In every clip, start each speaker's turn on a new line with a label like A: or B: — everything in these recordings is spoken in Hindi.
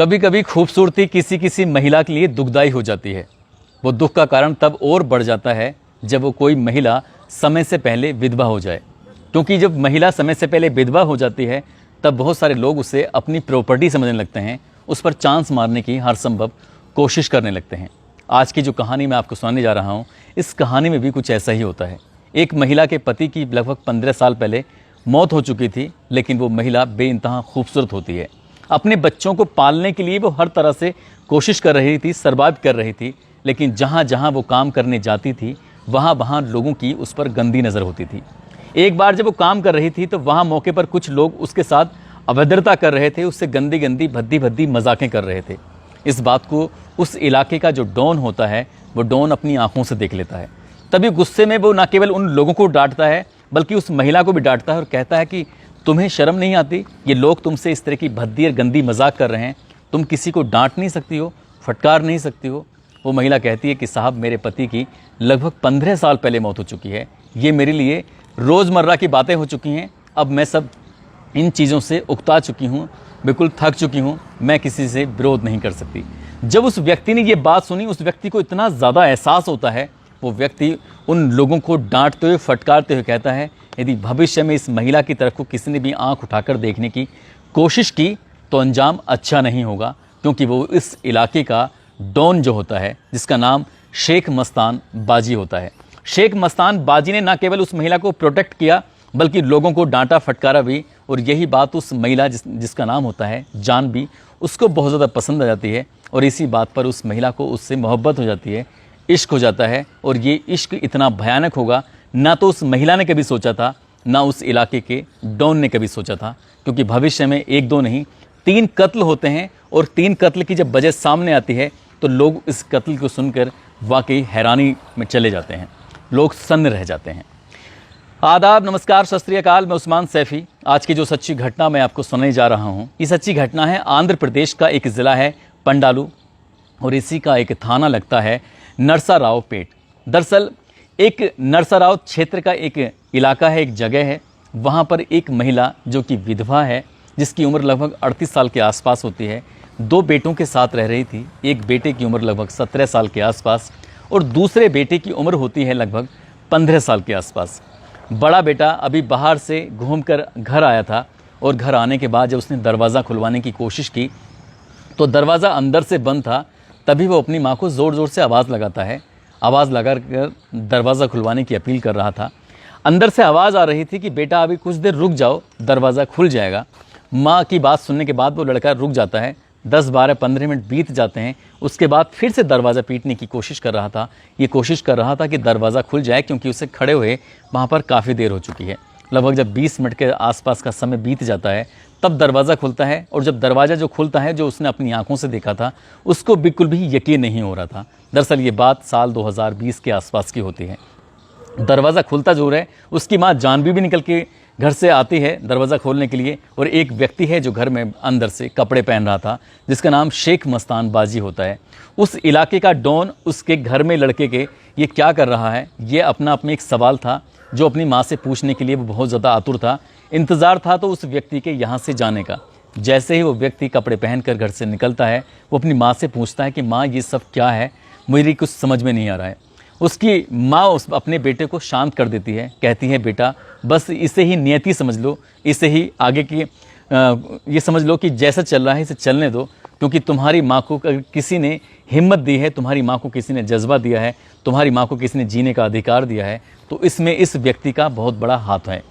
A: कभी कभी खूबसूरती किसी किसी महिला के लिए दुखदाई हो जाती है। वो दुख का कारण तब और बढ़ जाता है जब वो कोई महिला समय से पहले विधवा हो जाए, क्योंकि जब महिला समय से पहले विधवा हो जाती है तब बहुत सारे लोग उसे अपनी प्रॉपर्टी समझने लगते हैं, उस पर चांस मारने की हर संभव कोशिश करने लगते हैं। आज की जो कहानी मैं आपको सुनाने जा रहा हूँ, इस कहानी में भी कुछ ऐसा ही होता है। एक महिला के पति की लगभग 15 साल पहले मौत हो चुकी थी, लेकिन वो महिला बेइंतहा खूबसूरत होती है। अपने बच्चों को पालने के लिए वो हर तरह से कोशिश कर रही थी, सर्वाइव कर रही थी, लेकिन जहाँ जहाँ वो काम करने जाती थी वहाँ वहाँ लोगों की उस पर गंदी नज़र होती थी। एक बार जब वो काम कर रही थी तो वहाँ मौके पर कुछ लोग उसके साथ अभद्रता कर रहे थे, उससे गंदी गंदी भद्दी भद्दी मजाकें कर रहे थे। इस बात को उस इलाके का जो डॉन होता है वो डॉन अपनी आंखों से देख लेता है। तभी गुस्से में वो न केवल उन लोगों को डांटता है बल्कि उस महिला को भी डांटता है और कहता है कि तुम्हें शर्म नहीं आती? ये लोग तुमसे इस तरह की भद्दी और गंदी मजाक कर रहे हैं, तुम किसी को डांट नहीं सकती हो, फटकार नहीं सकती हो? वो महिला कहती है कि साहब, मेरे पति की लगभग 15 साल पहले मौत हो चुकी है, ये मेरे लिए रोज़मर्रा की बातें हो चुकी हैं। अब मैं सब इन चीज़ों से उकता चुकी हूँ, बिल्कुल थक चुकी हूँ, मैं किसी से विरोध नहीं कर सकती। जब उस व्यक्ति ने ये बात सुनी, उस व्यक्ति को इतना ज़्यादा एहसास होता है, वो व्यक्ति उन लोगों को डांटते हुए फटकारते हुए कहता है, यदि भविष्य में इस महिला की तरफ को किसी ने भी आंख उठाकर देखने की कोशिश की तो अंजाम अच्छा नहीं होगा, क्योंकि वो इस इलाके का डॉन जो होता है, जिसका नाम शेख मस्तान बाजी होता है। शेख मस्तान बाजी ने न केवल उस महिला को प्रोटेक्ट किया बल्कि लोगों को डांटा फटकारा भी, और यही बात उस महिला जिसका नाम होता है जानवी, उसको बहुत ज़्यादा पसंद आ जाती है। और इसी बात पर उस महिला को उससे मोहब्बत हो जाती है, इश्क हो जाता है। और ये इश्क इतना भयानक होगा ना तो उस महिला ने कभी सोचा था, ना उस इलाके के डॉन ने कभी सोचा था, क्योंकि भविष्य में 1-2 नहीं 3 कत्ल होते हैं। और 3 कत्ल की जब वजह सामने आती है तो लोग इस कत्ल को सुनकर वाकई हैरानी में चले जाते हैं, लोग सन्न रह जाते हैं। आदाब, नमस्कार, सत श्री अकाल। मैं उस्मान सैफ़ी। आज की जो सच्ची घटना मैं आपको सुनाने जा रहा हूँ, ये सच्ची घटना है आंध्र प्रदेश का एक ज़िला है पंडालू, और इसी का एक थाना लगता है नरसारावपेट। दरअसल एक नरसाराव क्षेत्र का एक इलाका है, एक जगह है। वहाँ पर एक महिला जो कि विधवा है, जिसकी उम्र लगभग 38 साल के आसपास होती है, 2 बेटों के साथ रह रही थी। एक बेटे की उम्र लगभग 17 साल के आसपास और दूसरे बेटे की उम्र होती है लगभग 15 साल के आसपास। बड़ा बेटा अभी बाहर से घूमकर घर आया था, और घर आने के बाद जब उसने दरवाज़ा खुलवाने की कोशिश की तो दरवाज़ा अंदर से बंद था। तभी वो अपनी माँ को ज़ोर ज़ोर से आवाज़ लगाता है, आवाज़ लगाकर दरवाज़ा खुलवाने की अपील कर रहा था। अंदर से आवाज़ आ रही थी कि बेटा अभी कुछ देर रुक जाओ, दरवाज़ा खुल जाएगा। माँ की बात सुनने के बाद वो लड़का रुक जाता है। 10, 12, 15 मिनट बीत जाते हैं। उसके बाद फिर से दरवाज़ा पीटने की कोशिश कर रहा था। ये कोशिश कर रहा था कि दरवाज़ा खुल जाए, क्योंकि उसे खड़े हुए वहाँ पर काफ़ी देर हो चुकी है। लगभग जब 20 मिनट के आसपास का समय बीत जाता है तब दरवाज़ा खुलता है। और जब दरवाज़ा जो खुलता है, जो उसने अपनी आंखों से देखा था, उसको बिल्कुल भी यकीन नहीं हो रहा था। दरअसल ये बात साल 2020 के आसपास की होती है। दरवाज़ा खुलता जरूर है, उसकी माँ जानवी भी निकल के घर से आती है दरवाज़ा खोलने के लिए, और एक व्यक्ति है जो घर में अंदर से कपड़े पहन रहा था, जिसका नाम शेख मस्तान बाजी होता है। उस इलाके का डॉन उसके घर में लड़के के ये क्या कर रहा है, ये अपना आप में एक सवाल था जो अपनी माँ से पूछने के लिए वो बहुत ज़्यादा आतुर था। इंतज़ार था तो उस व्यक्ति के यहाँ से जाने का। जैसे ही वो व्यक्ति कपड़े पहनकर घर से निकलता है, वो अपनी माँ से पूछता है कि माँ ये सब क्या है, मुझे कुछ समझ में नहीं आ रहा है। उसकी माँ अपने बेटे को शांत कर देती है, कहती है बेटा बस इसे ही नियति समझ लो, इसे ही आगे की ये समझ लो कि जैसा चल रहा है इसे चलने दो, क्योंकि तुम्हारी माँ को किसी ने हिम्मत दी है, तुम्हारी माँ को किसी ने जज्बा दिया है, तुम्हारी माँ को किसी ने जीने का अधिकार दिया है, तो इसमें इस व्यक्ति का बहुत बड़ा हाथ है।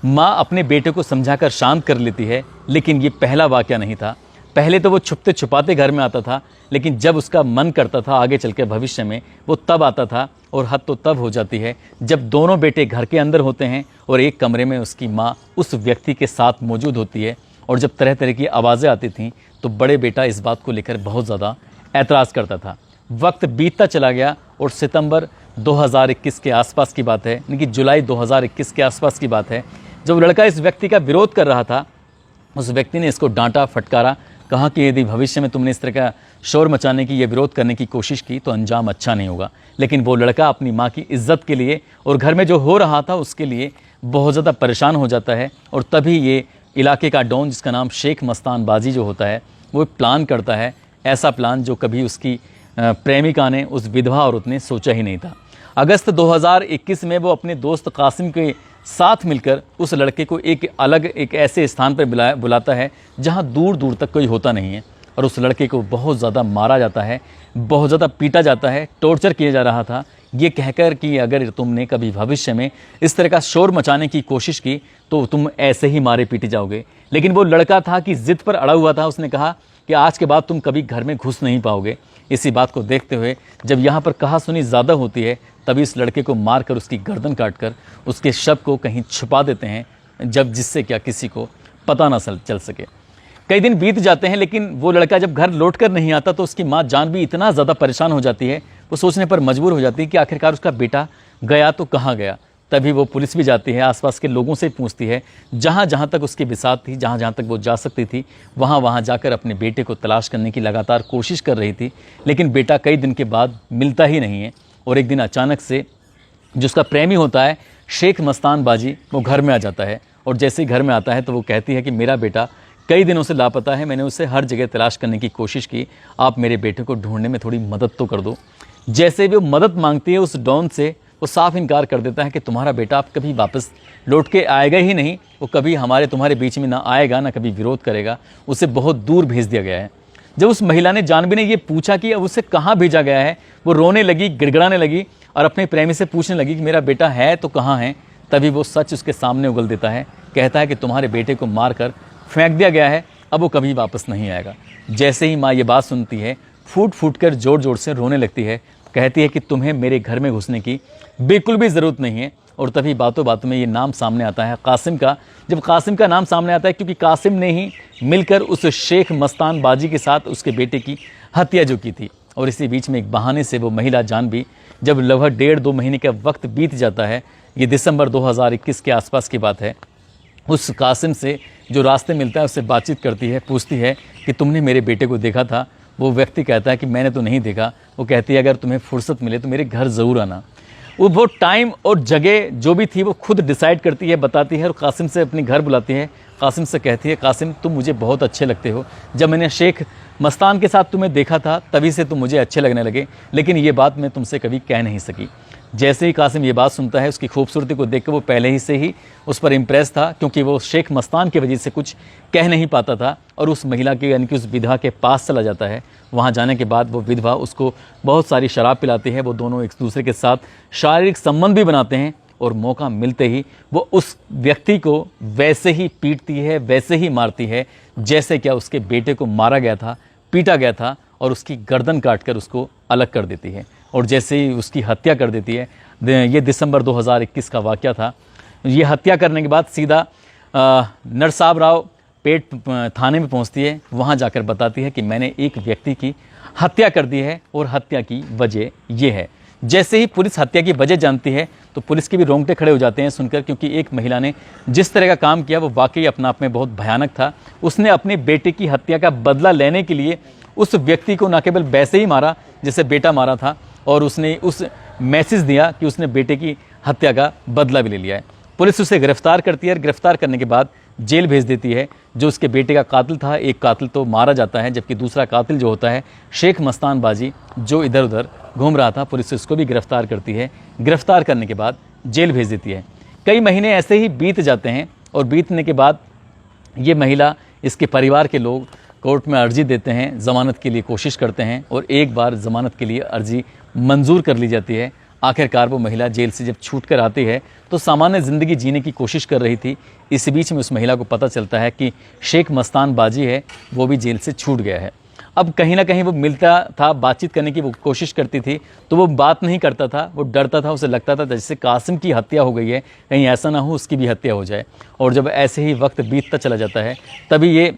A: माँ अपने बेटे को समझाकर शांत कर लेती है, लेकिन ये पहला वाक़या नहीं था। पहले तो वो छुपते छुपाते घर में आता था, लेकिन जब उसका मन करता था आगे चल के भविष्य में, वो तब आता था। और हद तो तब हो जाती है जब दोनों बेटे घर के अंदर होते हैं और एक कमरे में उसकी माँ उस व्यक्ति के साथ मौजूद होती है। और जब तरह तरह की आवाज़ें आती थीं तो बड़े बेटा इस बात को लेकर बहुत ज़्यादा ऐतराज़ करता था। वक्त बीतता चला गया और सितंबर 2021 के आसपास की बात है, यानी कि जुलाई 2021 के आसपास की बात है, जब लड़का इस व्यक्ति का विरोध कर रहा था, उस व्यक्ति ने इसको डांटा फटकारा, कहा कि यदि भविष्य में तुमने इस तरह का शोर मचाने की, ये विरोध करने की कोशिश की तो अंजाम अच्छा नहीं होगा। लेकिन वो लड़का अपनी माँ की इज्जत के लिए और घर में जो हो रहा था उसके लिए बहुत ज़्यादा परेशान हो जाता है। और तभी ये इलाके का डॉन, जिसका नाम शेख मस्तान बाजी जो होता है, वो प्लान करता है, ऐसा प्लान जो कभी उसकी प्रेमिका ने, उस विधवा औरत ने सोचा ही नहीं था। अगस्त 2021 में वो अपने दोस्त कासिम के साथ मिलकर उस लड़के को एक ऐसे स्थान पर बुलाता है जहां दूर दूर तक कोई होता नहीं है, और उस लड़के को बहुत ज़्यादा मारा जाता है, बहुत ज़्यादा पीटा जाता है, टॉर्चर किया जा रहा था, ये कहकर कि अगर तुमने कभी भविष्य में इस तरह का शोर मचाने की कोशिश की तो तुम ऐसे ही मारे पीटे जाओगे। लेकिन वो लड़का था कि जिद पर अड़ा हुआ था, उसने कहा कि आज के बाद तुम कभी घर में घुस नहीं पाओगे। इसी बात को देखते हुए जब यहाँ पर कहासुनी ज़्यादा होती है, तभी इस लड़के को मारकर उसकी गर्दन काटकर उसके शव को कहीं छुपा देते हैं, जब जिससे क्या किसी को पता ना चल सके। कई दिन बीत जाते हैं, लेकिन वो लड़का जब घर लौट कर नहीं आता तो उसकी माँ जानवी इतना ज़्यादा परेशान हो जाती है, वो सोचने पर मजबूर हो जाती है कि आखिरकार उसका बेटा गया तो कहाँ गया। तभी वो पुलिस भी जाती है, आसपास के लोगों से पूछती है, जहाँ जहाँ तक उसकी बिसात थी, जहाँ जहाँ तक वो जा सकती थी, वहाँ वहाँ जाकर अपने बेटे को तलाश करने की लगातार कोशिश कर रही थी। लेकिन बेटा कई दिन के बाद मिलता ही नहीं है, और एक दिन अचानक से जो उसका प्रेमी होता है शेख मस्तान बाजी, वो घर में आ जाता है। और जैसे ही घर में आता है तो वो कहती है कि मेरा बेटा कई दिनों से लापता है, मैंने उसे हर जगह तलाश करने की कोशिश की, आप मेरे बेटे को ढूंढने में थोड़ी मदद तो कर दो। जैसे भी वो मदद मांगती है उस डॉन से, वो साफ इनकार कर देता है कि तुम्हारा बेटा आप कभी वापस लौट के आएगा ही नहीं, वो कभी तुम्हारे बीच में ना आएगा, ना कभी विरोध करेगा, उसे बहुत दूर भेज दिया गया है। जब उस महिला ने, जानवी ने ये पूछा कि अब उसे कहाँ भेजा गया है, वो रोने लगी, गिड़गिड़ाने लगी और अपने प्रेमी से पूछने लगी कि मेरा बेटा है तो कहाँ है। तभी वो सच उसके सामने उगल देता है, कहता है कि तुम्हारे बेटे को मारकर फेंक दिया गया है, अब वो कभी वापस नहीं आएगा। जैसे ही माँ ये बात सुनती है, फूट फूट कर जोर जोर से रोने लगती है, कहती है कि तुम्हें मेरे घर में घुसने की बिल्कुल भी ज़रूरत नहीं है। और तभी बातों बातों में ये नाम सामने आता है कासिम का। जब कासिम का नाम सामने आता है, क्योंकि कासिम ने ही मिलकर उस शेख मस्तान बाजी के साथ उसके बेटे की हत्या जो की थी। और इसी बीच में एक बहाने से वो महिला जानवी, जब लगभग 1.5-2 महीने का वक्त बीत जाता है, ये दिसंबर 2021 के आसपास की बात है, उस कासिम से जो रास्ते मिलता है उससे बातचीत करती है, पूछती है कि तुमने मेरे बेटे को देखा था। वो व्यक्ति कहता है कि मैंने तो नहीं देखा। वो कहती है अगर तुम्हें फुर्सत मिले तो मेरे घर ज़रूर आना। वो टाइम और जगह जो भी थी वो खुद डिसाइड करती है, बताती है, और कासिम से अपने घर बुलाती है। कासिम से कहती है, कासिम तुम मुझे बहुत अच्छे लगते हो, जब मैंने शेख मस्तान के साथ तुम्हें देखा था तभी से तुम मुझे अच्छे लगने लगे, लेकिन ये बात मैं तुमसे कभी कह नहीं सकी। जैसे ही कासिम ये बात सुनता है, उसकी खूबसूरती को देखकर वो पहले ही से ही उस पर इम्प्रेस था, क्योंकि वो शेख मस्तान की वजह से कुछ कह नहीं पाता था, और उस महिला के यानी कि उस विधवा के पास चला जाता है। वहाँ जाने के बाद वो विधवा उसको बहुत सारी शराब पिलाती है, वो दोनों एक दूसरे के साथ शारीरिक संबंध भी बनाते हैं, और मौका मिलते ही वो उस व्यक्ति को वैसे ही पीटती है, वैसे ही मारती है जैसे क्या उसके बेटे को मारा गया था, पीटा गया था, और उसकी गर्दन काटकर उसको अलग कर देती है। और जैसे ही उसकी हत्या कर देती है, ये दिसंबर 2021 का वाक़या था। ये हत्या करने के बाद सीधा नरसाब राव पेट थाने में पहुंचती है। वहां जाकर बताती है कि मैंने एक व्यक्ति की हत्या कर दी है, और हत्या की वजह ये है। जैसे ही पुलिस हत्या की वजह जानती है तो पुलिस के भी रोंगटे खड़े हो जाते हैं सुनकर, क्योंकि एक महिला ने जिस तरह का काम किया वो वाकई अपना आप में बहुत भयानक था। उसने अपने बेटे की हत्या का बदला लेने के लिए उस व्यक्ति को न केवल वैसे ही मारा जैसे बेटा मारा था, और उसने उस मैसेज दिया कि उसने बेटे की हत्या का बदला भी ले लिया है। पुलिस उसे गिरफ्तार करती है, और गिरफ्तार करने के बाद जेल भेज देती है। जो उसके बेटे का कातिल था, एक कातिल तो मारा जाता है, जबकि दूसरा कातिल जो होता है शेख मस्तान बाजी, जो इधर उधर घूम रहा था, पुलिस उसको भी गिरफ्तार करती है। गिरफ्तार करने के बाद जेल भेज देती है। कई महीने ऐसे ही बीत जाते हैं, और बीतने के बाद ये महिला, इसके परिवार के लोग कोर्ट में अर्जी देते हैं, ज़मानत के लिए कोशिश करते हैं, और एक बार ज़मानत के लिए अर्जी मंजूर कर ली जाती है। आखिरकार वो महिला जेल से जब छूट कर आती है तो सामान्य ज़िंदगी जीने की कोशिश कर रही थी। इसी बीच में उस महिला को पता चलता है कि शेख मस्तान बाजी है, वो भी जेल से छूट गया है। अब कहीं ना कहीं वो मिलता था, बातचीत करने की वो कोशिश करती थी, तो वो बात नहीं करता था, वो डरता था। उसे लगता था जैसे कासिम की हत्या हो गई है, कहीं ऐसा ना हो उसकी भी हत्या हो जाए। और जब ऐसे ही वक्त बीतता चला जाता है, तभी ये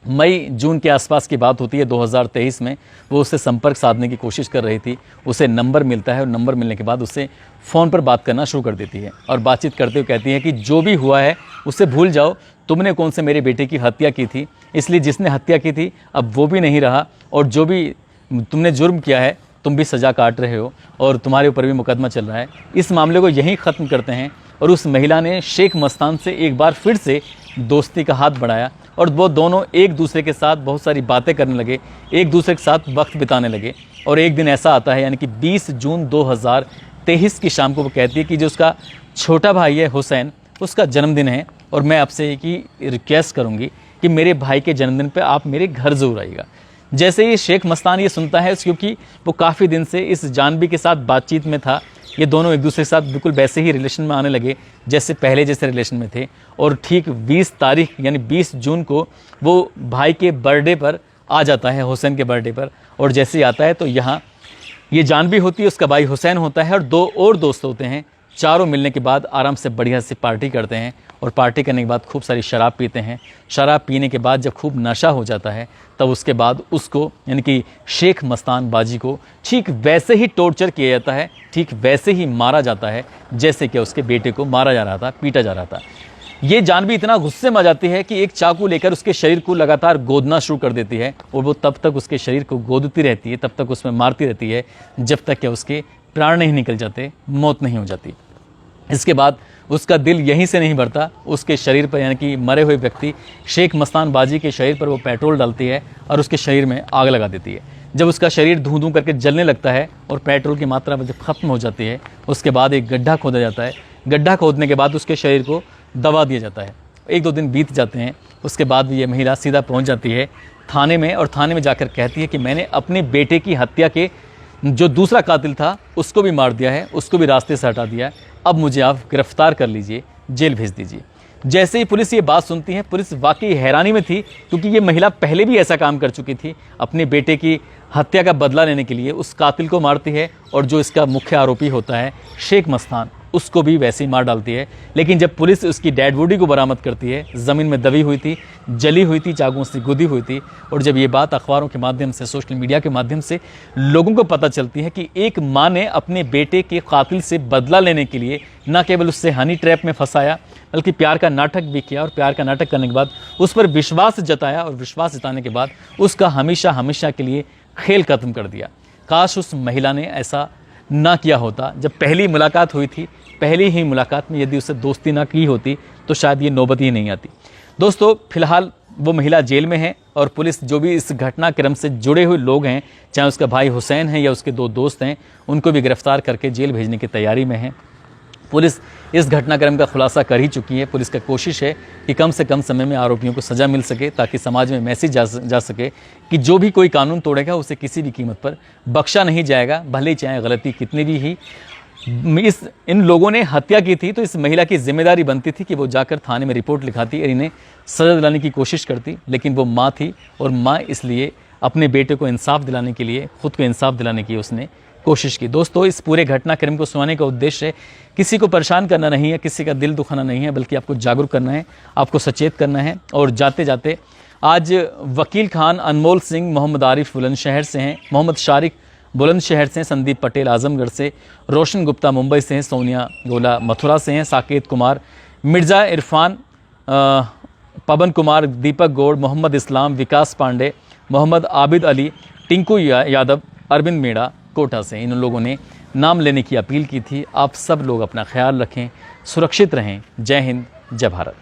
A: मई जून के आसपास की बात होती है 2023 में। वो उससे संपर्क साधने की कोशिश कर रही थी, उसे नंबर मिलता है, और नंबर मिलने के बाद उससे फ़ोन पर बात करना शुरू कर देती है, और बातचीत करते हुए कहती है कि जो भी हुआ है उसे भूल जाओ, तुमने कौन से मेरे बेटे की हत्या की थी, इसलिए जिसने हत्या की थी अब वो भी नहीं रहा, और जो भी तुमने जुर्म किया है तुम भी सज़ा काट रहे हो, और तुम्हारे ऊपर भी मुकदमा चल रहा है। इस मामले को यहीं ख़त्म करते हैं। और उस महिला ने शेख मस्तान से एक बार फिर से दोस्ती का हाथ बढ़ाया और वो दोनों एक दूसरे के साथ बहुत सारी बातें करने लगे, एक दूसरे के साथ वक्त बिताने लगे। और एक दिन ऐसा आता है, यानी कि 20 जून 2023 की शाम को वो कहती है कि जो उसका छोटा भाई है हुसैन, उसका जन्मदिन है और मैं आपसे एक ही रिक्वेस्ट करूँगी कि मेरे भाई के जन्मदिन पर आप मेरे घर ज़रूर आइएगा। जैसे ही शेख मस्तान ये सुनता है, क्योंकि वो काफ़ी दिन से इस जानवी के साथ बातचीत में था, ये दोनों एक दूसरे के साथ बिल्कुल वैसे ही रिलेशन में आने लगे जैसे पहले जैसे रिलेशन में थे। और ठीक 20 तारीख यानी 20 जून को वो भाई के बर्थडे पर आ जाता है, हुसैन के बर्थडे पर। और जैसे ही आता है तो यहाँ ये जानवी होती है, उसका भाई हुसैन होता है और 2 और दोस्त होते हैं। चारों मिलने के बाद आराम से बढ़िया से पार्टी करते हैं और पार्टी करने के बाद खूब सारी शराब पीते हैं। शराब पीने के बाद जब खूब नशा हो जाता है तब उसके बाद उसको यानी कि शेख मस्तान बाजी को ठीक वैसे ही टॉर्चर किया जाता है, ठीक वैसे ही मारा जाता है जैसे कि उसके बेटे को मारा जा रहा था, पीटा जा रहा था। ये जानवी इतना गुस्से में आ जाती है कि एक चाकू लेकर उसके शरीर को लगातार गोदना शुरू कर देती है और वो तब तक उसके शरीर को गोदती रहती है, तब तक उसमें मारती रहती है जब तक कि उसके प्राण नहीं निकल जाते, मौत नहीं हो जाती। इसके बाद उसका दिल यहीं से नहीं भरता, उसके शरीर पर यानी कि मरे हुए व्यक्ति शेख मस्तान बाजी के शरीर पर वो पेट्रोल डालती है और उसके शरीर में आग लगा देती है। जब उसका शरीर धूं धूं करके जलने लगता है और पेट्रोल की मात्रा जब खत्म हो जाती है, उसके बाद एक गड्ढा खोदा जाता है। गड्ढा खोदने के बाद उसके शरीर को दबा दिया जाता है। 1-2 दिन बीत जाते हैं, उसके बाद ये महिला सीधा पहुँच जाती है थाने में और थाने में जाकर कहती है कि मैंने अपने बेटे की हत्या के जो दूसरा कातिल था उसको भी मार दिया है, उसको भी रास्ते से हटा दिया है, अब मुझे आप गिरफ्तार कर लीजिए, जेल भेज दीजिए। जैसे ही पुलिस ये बात सुनती है, पुलिस वाकई हैरानी में थी, क्योंकि ये महिला पहले भी ऐसा काम कर चुकी थी। अपने बेटे की हत्या का बदला लेने के लिए उस कातिल को मारती है और जो इसका मुख्य आरोपी होता है शेख मस्तान, उसको भी वैसे ही मार डालती है। लेकिन जब पुलिस उसकी डेड बॉडी को बरामद करती है, ज़मीन में दबी हुई थी, जली हुई थी, चाकुओं से गुदी हुई थी, और जब ये बात अखबारों के माध्यम से, सोशल मीडिया के माध्यम से लोगों को पता चलती है कि एक माँ ने अपने बेटे के कातिल से बदला लेने के लिए न केवल उससे हनी ट्रैप में फंसाया, बल्कि प्यार का नाटक भी किया और प्यार का नाटक करने के बाद उस पर विश्वास जताया और विश्वास जताने के बाद उसका हमेशा हमेशा के लिए खेल खत्म कर दिया। काश उस महिला ने ऐसा ना किया होता। जब पहली मुलाकात हुई थी, पहली ही मुलाकात में यदि उससे दोस्ती ना की होती तो शायद ये नौबत ही नहीं आती। दोस्तों, फिलहाल वो महिला जेल में है और पुलिस जो भी इस घटनाक्रम से जुड़े हुए लोग हैं, चाहे उसका भाई हुसैन है या उसके 2 दोस्त हैं, उनको भी गिरफ्तार करके जेल भेजने की तैयारी में है। पुलिस इस घटनाक्रम का खुलासा कर ही चुकी है। पुलिस का कोशिश है कि कम से कम समय में आरोपियों को सज़ा मिल सके, ताकि समाज में मैसेज जा सके कि जो भी कोई कानून तोड़ेगा उसे किसी भी कीमत पर बख्शा नहीं जाएगा, भले ही चाहे गलती कितनी भी ही। इन लोगों ने हत्या की थी तो इस महिला की जिम्मेदारी बनती थी कि वो जाकर थाने में रिपोर्ट लिखाती और इन्हें सज़ा दिलाने की कोशिश करती, लेकिन वो माँ थी और माँ इसलिए अपने बेटे को इंसाफ दिलाने के लिए, खुद को इंसाफ दिलाने की उसने कोशिश की। दोस्तों, इस पूरे घटनाक्रम को सुनाने का उद्देश्य किसी को परेशान करना नहीं है, किसी का दिल दुखाना नहीं है, बल्कि आपको जागरूक करना है, आपको सचेत करना है। और जाते जाते आज वकील खान अनमोल सिंह मोहम्मद आरिफ बुलंदशहर से हैं, मोहम्मद शारिक बुलंदशहर से हैं, संदीप पटेल आजमगढ़ से, रोशन गुप्ता मुंबई से हैं, सोनिया गोला मथुरा से हैं, साकेत कुमार, मिर्ज़ा इरफान, पवन कुमार, दीपक गौड़, मोहम्मद इस्लाम, विकास पांडे, मोहम्मद आबिद अली, टिंकू यादव, अरविंद मीणा कोटा से। इन लोगों ने नाम लेने की अपील की थी। आप सब लोग अपना ख्याल रखें, सुरक्षित रहें। जय हिंद, जय भारत।